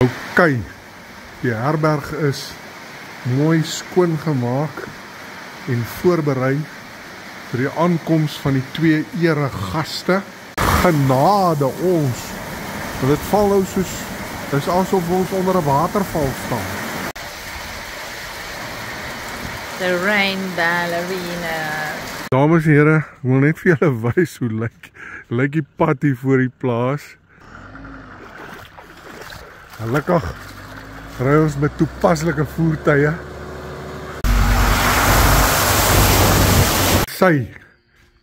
Ok, die herberg is mooi skoon gemaak en voorberei vir die aankoms van die 2 eregaste. Genade ons, want dit val nou soos, dit is asof ons onder 'n waterval staan. The rain ballerina. Dames en here, ek wil net vir julle wys hoe lyk die pad hier voor die plaas. Gelukkig ry ons met toepaslike voertuie.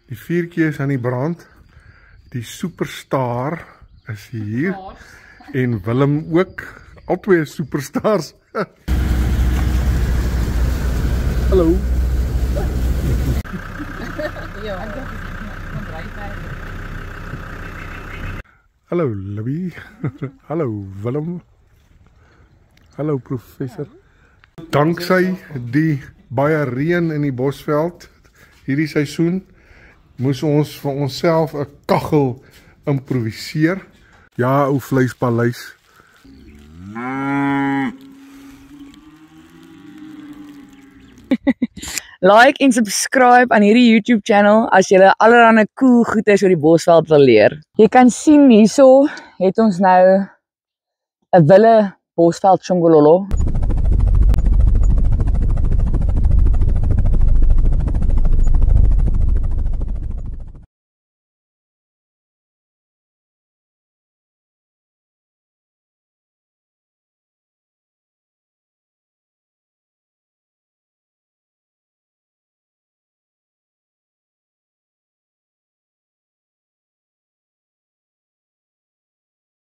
Die vuurtjie is aan die brand. Die superstar is hier. En Willem ook. Albei superstars. Hallo. Hallo Libby. Hallo Willem. Hallo professor. Danksy die baie reën in die Bosveld hierdie seisoen moes ons vir onsself 'n kaggel improviseer. Ja, ou vleispaleis. Like en subscribe aan hierdie YouTube channel as jy allerlei cool goedes oor die Bosveld wil leer. Jy kan sien hierso het ons nou 'n wille Bosveld Chongololo.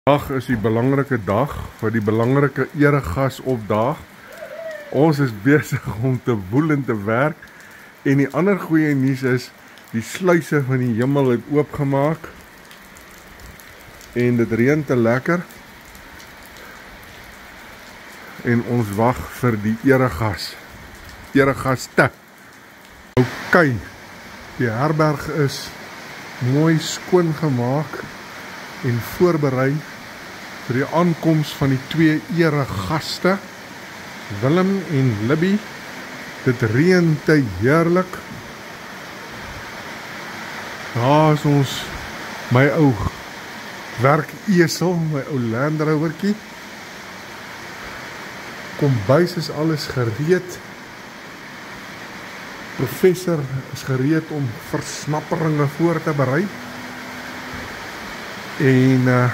Vandag is die belangrike dag vir die belangrike eregas opdaag. Ons is besig om te woel en te werk en die ander goeie nuus is die sluise van die hemel het oopgemaak en dit reën te lekker en ons wag vir die eregaste. Ok, die herberg is mooi skoon gemaak en voorberei vir die aankoms van die 2 eregaste, Willem en Libby. Dit reën te heerlik. Daar is ons, my ou werkesel, my ou Land Rovertjie. Kombuis is alles gereed. Professor is gereed om versnapperinge voor te berei. En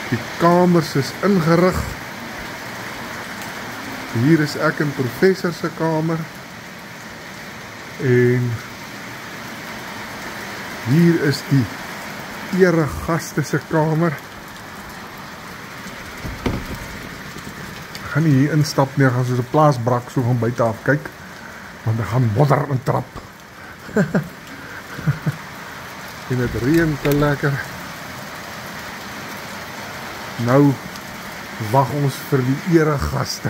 die kamers is ingerig. Hier is ek in professor se kamer. En hier is die eregaste se kamer. Ek gaan nie hier instap nie, ek gaan soos 'n plaasbrak so van buite af kyk, want ek gaan modder intrap. En het reën te lekker. Nou wag ons vir die eregaste.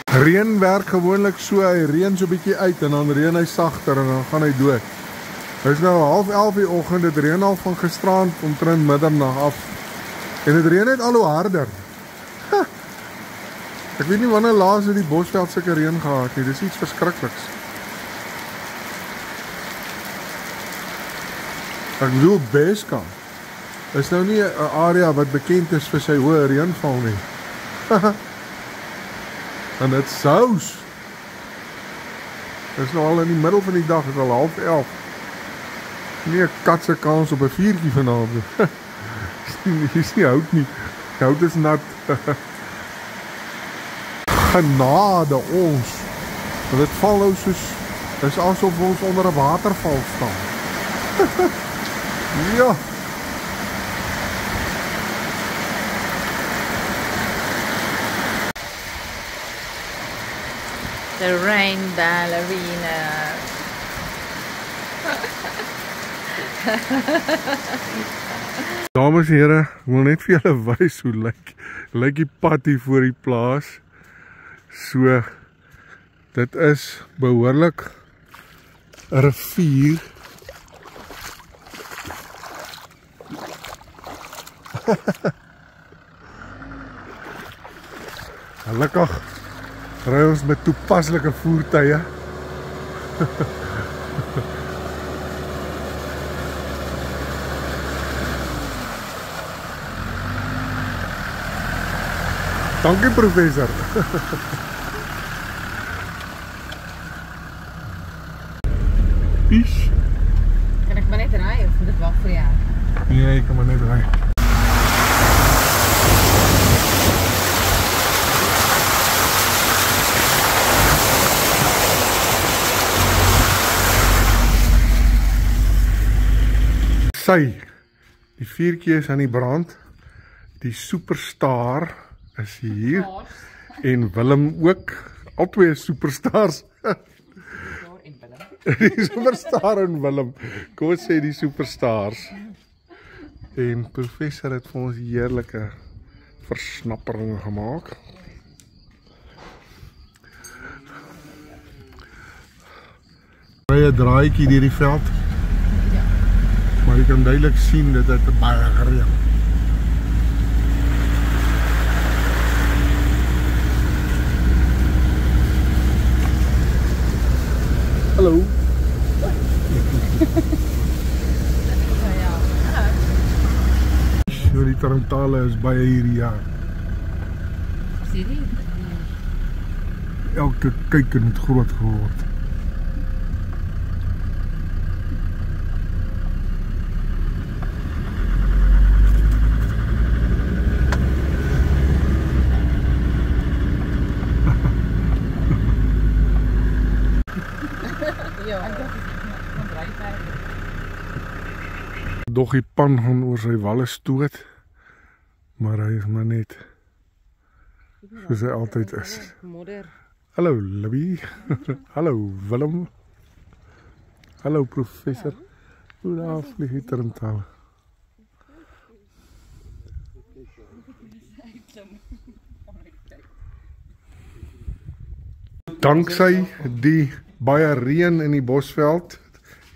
Reën werk gewoonlik so, hy reën so bietjie uit en dan reën hy sagter en dan gaan hy dood. Dit is nou 10:30 die oggend, dit reën al van gisterand omtrent middernag af. En dit reën net al hoe harder. Ek weet nie wanneer laas het die Bosveld sulke reën gehad nie, dis iets verskrikliks. Ek bedoel Beskamp is nou nie 'n area wat bekend is vir sy hoë reënval nie. En dit sous. Dit is nou al in die middel van die dag, dit is al 10:30. Nie 'n kat se kans op 'n vuurtjie vanavond. Hier is nie hout nie. Die hout is nat. Genade ons. Want dit val nou soos, dit is asof ons onder 'n waterval staan. Ja. The rain ballerina. Dames en here, ek wil net vir julle wys hoe lyk die pad hier voor die plaas. So, dit is behoorlik 'n rivier. Gelukkig ry ons met toepaslike voertuie. Dankie professor. Pies. Kan ek maar net ry of moet ek wag vir jou? Nee, ek kan maar net ry. Die vuurtjie is aan die brand. Die superstar is hier. En Willem ook. Albei is superstars. Die superstar en Willem. Kom ons sê die superstars. En professor het vir ons heerlike versnappering gemaak. Baie draaitjie deur die veld. Maar jy kan duidelik sien dit het baie gereën. Hallo. Die tarantale is baie hierdie jaar. Sien jy? Elke kuiker het groot geword. Doch die pan gaan oor sy walle stoot, maar hy is maar net soos hy altyd is. Hallo Libby, hallo Willem, hallo professor, hoe daar vlieg die tarantaal. Danksy die baie reën in die Bosveld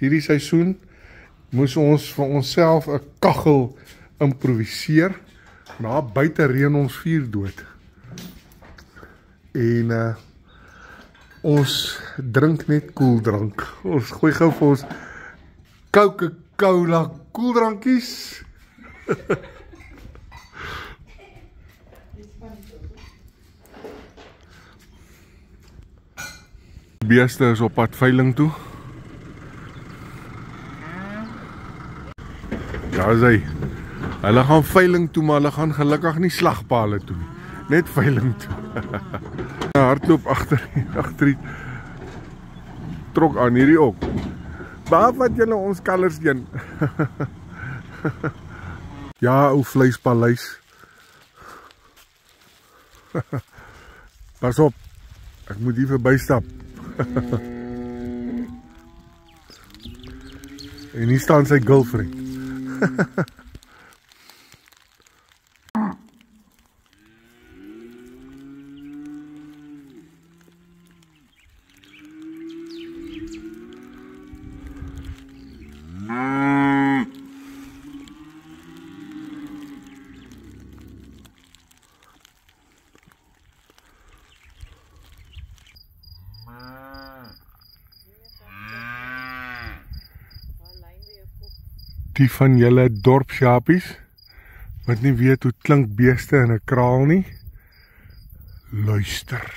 hierdie seisoen, moes ons vir onsself 'n kaggel improviseer. Na buite reën ons vuur dood. En ons drink net koeldrank. Ons gooi gou vir ons Coca-Cola koeldrankies. Die beeste is op pad veiling toe. Ja, hulle gaan veiling toe, maar hulle gaan gelukkig nie slagpale toe nie. Net veiling toe. Hardloop agter die trok aan hierdie ook. Waar wat julle ons kalvers heen? Ja, ou vleispaleis. Pas op. Ek moet hier verbystap. En hier staan sy girlfriend. Die van julle dorpsjapies wat nie weet hoe klink beeste in 'n kraal nie, luister.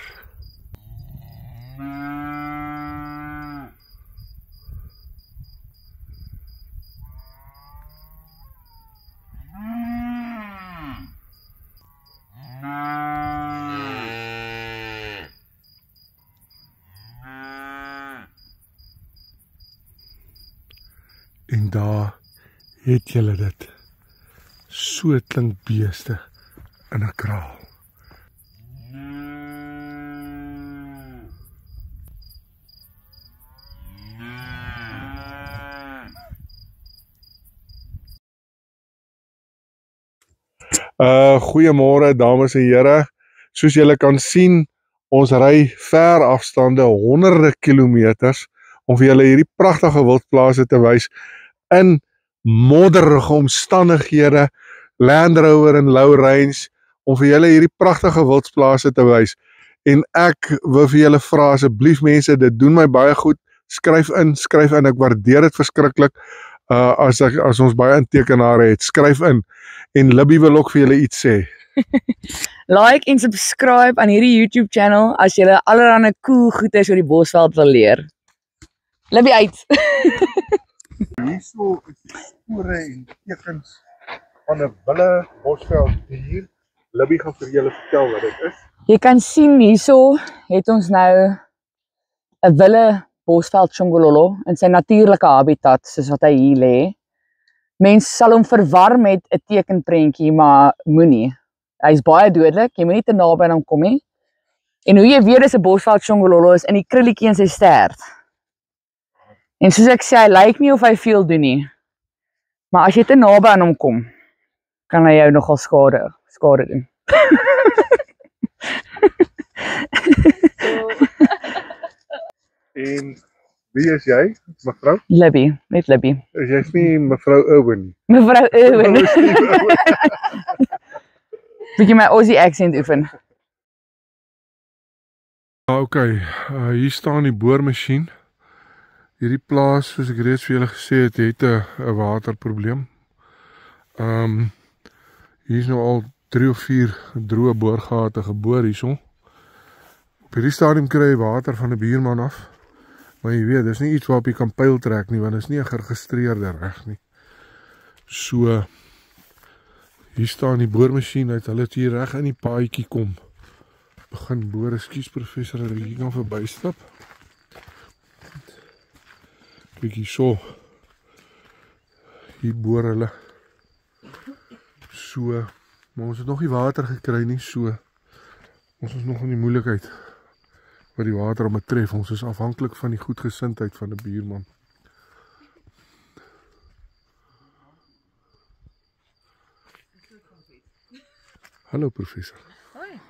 En daar het julle dit. So klink beeste in 'n kraal. Goeiemôre dames en here. Soos julle kan sien, ons ry ver afstande, honderde kilometers om vir julle hierdie pragtige wildplase te wys in modderige omstandighede, Land Rover en Low Range om vir julle hierdie pragtige wildsplase te wys. En ek wil vir julle vra asseblief mense, dit doen my baie goed. Skryf in, ek waardeer dit verskriklik. As ons baie intekenare het, skryf in. En Libby wil ook vir julle iets sê. Like en subscribe aan hierdie YouTube channel as julle allerhande cool goedes oor die Bosveld wil leer. Libby uit. Hierso is die spore en tekens van 'n wille Bosveld dier. Libby gaan vir julle vertel wat dit is. Jy kan sien hierso het ons nou 'n wille Bosveld Chongololo in sy natuurlike habitat soos wat hy hier lê. Mense sal hom verwar met 'n tekenprentjie, maar moenie. Hy is baie dodelik, jy moet nie te naby aan hom kom nie. En hoe jy weet dis 'n Bosveld Chongololo is in die krulletjie in sy stert. En soos ek sê, hy lyk nie of hy veel doen nie. Maar as jy te naby aan hom kom, kan hy jou nogal skade doen. En wie is jy, mevrou? Libby, net Libby. Jy's nie mevrou Owen nie. Mevrou Owen. Is nie Owen. Bietjie my Aussie accent oefen. Okay, hier staan die boormasjien. Hierdie plaas, soos ek reeds vir julle gesê het, het 'n waterprobleem. Hier is nou al 3 of 4 droë boorgate geboor hierso. Op hierdie stadium kry jy water van 'n buurman af. Maar jy weet, dis nie iets waarop jy kan pyl trek nie, want dis nie 'n geregistreerde reg nie. So, hier staan die boormasjien uit, hulle het hier reg in die paadjie kom. Begin boor, ekskuus professor, dat ek hier kan verbystap. Kyk hier so. Hier boor hulle. So, maar ons het nog nie water gekry nie, so. Ons is nog in die moeilikheid wat die water om betref. Ons is afhanklik van die goedgesindheid van 'n buurman. Hallo professor. Hoi.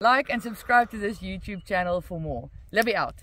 Like and subscribe to this YouTube channel for more. Libby out.